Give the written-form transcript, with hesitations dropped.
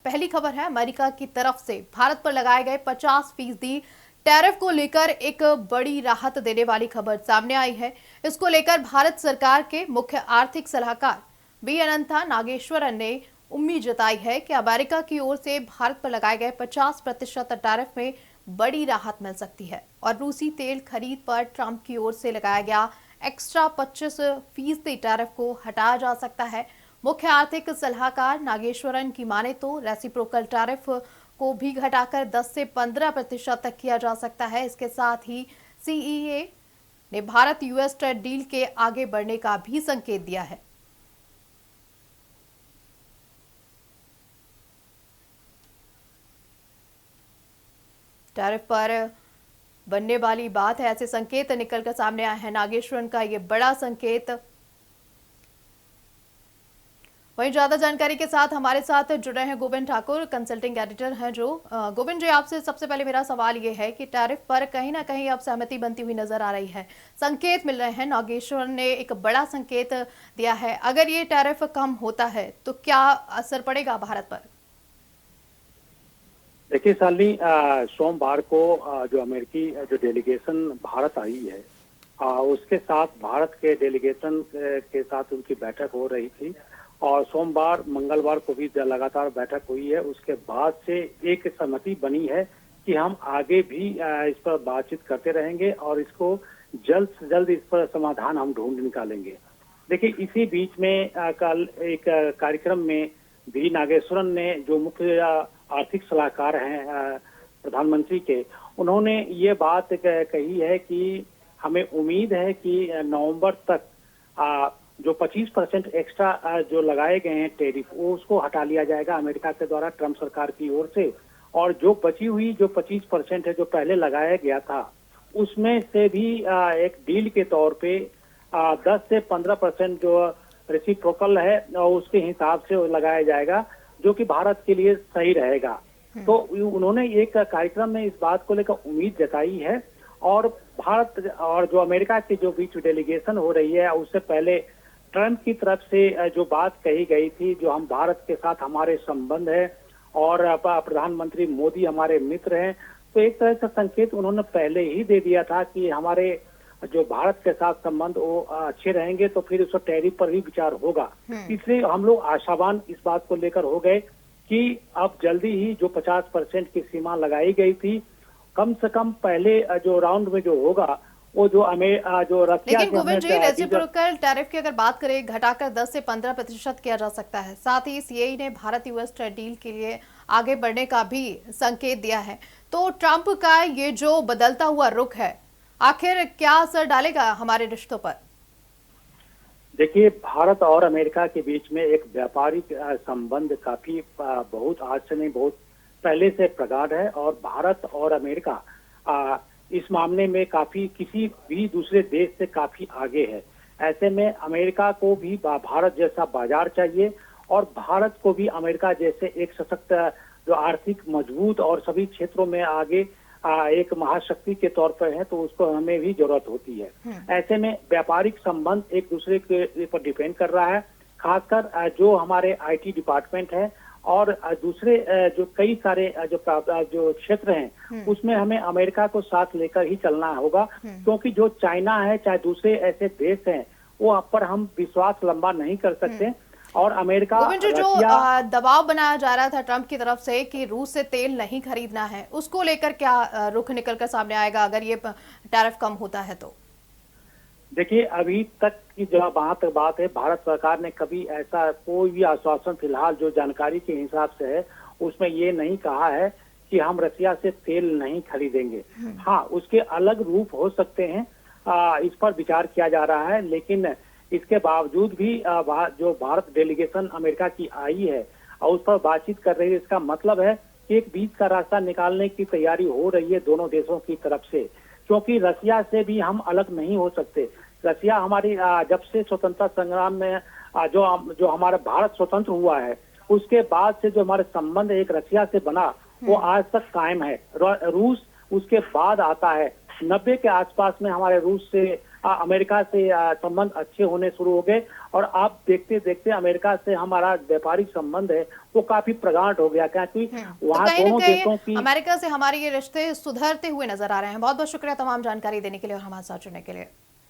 पहली खबर है अमेरिका की तरफ से भारत पर लगाए गए 50% टैरिफ को लेकर एक बड़ी राहत देने वाली खबर सामने आई है। इसको लेकर भारत सरकार के मुख्य आर्थिक सलाहकार वी अनंता नागेश्वरन ने उम्मीद जताई है कि अमेरिका की ओर से भारत पर लगाए गए 50% टैरिफ में बड़ी राहत मिल सकती है और रूसी तेल खरीद पर ट्रंप की ओर से लगाया गया एक्स्ट्रा 25% टैरिफ को हटाया जा सकता है। मुख्य आर्थिक सलाहकार नागेश्वरन की माने तो रेसिप्रोकल टैरिफ को भी घटाकर 10 से 15% तक किया जा सकता है। इसके साथ ही सीईए ने भारत यूएस ट्रेड डील के आगे बढ़ने का भी संकेत दिया है। टैरिफ पर बनने वाली बात है, ऐसे संकेत निकलकर सामने आए हैं। नागेश्वरन का ये बड़ा संकेत। वहीं ज्यादा जानकारी के साथ हमारे साथ जुड़े हैं गोविंद ठाकुर, कंसल्टिंग एडिटर हैं जो। गोविंद जी, आपसे सबसे पहले मेरा सवाल ये है कि टैरिफ पर कहीं ना कहीं अब सहमति बनती हुई नजर आ रही है, संकेत मिल रहे हैं, नागेश्वरन ने एक बड़ा संकेत दिया है। अगर ये टैरिफ कम होता है तो क्या असर पड़ेगा भारत पर? देखिए शालिनी, सोमवार को जो अमेरिकी जो डेलीगेशन भारत आई है, उसके साथ भारत के डेलीगेशन के साथ उनकी बैठक हो रही थी और सोमवार मंगलवार को भी लगातार बैठक हुई है। उसके बाद से एक सहमति बनी है कि हम आगे भी इस पर बातचीत करते रहेंगे और इसको जल्द से जल्द इस पर समाधान हम ढूंढ निकालेंगे। देखिए, इसी बीच में कल एक कार्यक्रम में वी नागेश्वरन ने, जो मुख्य आर्थिक सलाहकार हैं प्रधानमंत्री के, उन्होंने ये बात कही है कि हमें उम्मीद है कि नवंबर तक जो 25% एक्स्ट्रा जो लगाए गए हैं टैरिफ, वो उसको हटा लिया जाएगा अमेरिका के द्वारा ट्रंप सरकार की ओर से। और जो बची हुई जो 25% है जो पहले लगाया गया था, उसमें से भी एक डील के तौर पे 10 से 15% जो रेसिप्रोकल है और उसके हिसाब से लगाया जाएगा, जो कि भारत के लिए सही रहेगा। तो उन्होंने एक कार्यक्रम में इस बात को लेकर उम्मीद जताई है और भारत और जो अमेरिका की जो बीच डेलीगेशन हो रही है, उससे पहले ट्रंप की तरफ से जो बात कही गई थी, जो हम भारत के साथ हमारे संबंध है और प्रधानमंत्री मोदी हमारे मित्र हैं, तो एक तरह से संकेत उन्होंने पहले ही दे दिया था कि हमारे जो भारत के साथ संबंध वो अच्छे रहेंगे, तो फिर उस टैरिफ पर ही विचार होगा। इसलिए हम लोग आशावान इस बात को लेकर हो गए कि अब जल्दी ही जो 50% की सीमा लगाई गई थी, कम से कम पहले जो राउंड में जो होगा वो जो रसिया, लेकिन गोविंद जी, रेसिप्रोकल टैरिफ की अगर बात करें, घटाकर 10 से 15% किया जा सकता है। साथ ही सीईए ने भारत यूएस ट्रेड डील के लिए आगे बढ़ने का भी संकेत दिया है। तो ट्रंप का ये जो बदलता हुआ रुख है, आखिर क्या असर डालेगा हमारे रिश्तों पर? देखिए, भारत और अमेरिका के बीच में एक व्यापारिक संबंध काफी बहुत आज से नहीं, बहुत पहले से प्रगाढ़ है और भारत और अमेरिका इस मामले में काफी किसी भी दूसरे देश से काफी आगे है। ऐसे में अमेरिका को भी भारत जैसा बाजार चाहिए और भारत को भी अमेरिका जैसे एक सशक्त, जो आर्थिक मजबूत और सभी क्षेत्रों में आगे एक महाशक्ति के तौर पर है, तो उसको हमें भी जरूरत होती है। ऐसे में व्यापारिक संबंध एक दूसरे के पर डिपेंड कर रहा है, खासकर जो हमारे आईटी डिपार्टमेंट है और दूसरे जो कई सारे जो क्षेत्र हैं, उसमें हमें अमेरिका को साथ लेकर ही चलना होगा, क्योंकि जो चाइना है, चाहे दूसरे ऐसे देश हैं, वो आप पर हम विश्वास लंबा नहीं कर सकते। और अमेरिका, जो दबाव बनाया जा रहा था ट्रंप की तरफ से कि रूस से तेल नहीं खरीदना है, उसको लेकर क्या रुख निकलकर सामने आएगा अगर ये टैरिफ कम होता है तो? देखिए, अभी तक की जो बात है, भारत सरकार ने कभी ऐसा कोई भी आश्वासन, फिलहाल जो जानकारी के हिसाब से है, उसमें ये नहीं कहा है कि हम रसिया से तेल नहीं खरीदेंगे। हाँ, उसके अलग रूप हो सकते हैं, इस पर विचार किया जा रहा है। लेकिन इसके बावजूद भी जो भारत डेलीगेशन अमेरिका की आई है और उस पर बातचीत कर रही है, इसका मतलब है कि एक बीच का रास्ता निकालने की तैयारी हो रही है दोनों देशों की तरफ से, क्योंकि रसिया से भी हम अलग नहीं हो सकते। रसिया हमारी जब से स्वतंत्रता संग्राम में जो हमारा भारत स्वतंत्र हुआ है, उसके बाद से जो हमारे संबंध एक रसिया से बना, वो आज तक कायम है। रूस उसके बाद आता है। 90 के आसपास में हमारे रूस से अमेरिका से संबंध अच्छे होने शुरू हो गए। और आप देखते देखते अमेरिका से हमारा व्यापारिक संबंध है वो काफी प्रगाढ़ हो गया, क्योंकि तो वहाँ कहीं ना दोनों कहीं देशों की अमेरिका से हमारे ये रिश्ते सुधरते हुए नजर आ रहे हैं। बहुत बहुत शुक्रिया तमाम जानकारी देने के लिए और हमारे साथ जुड़ने के लिए।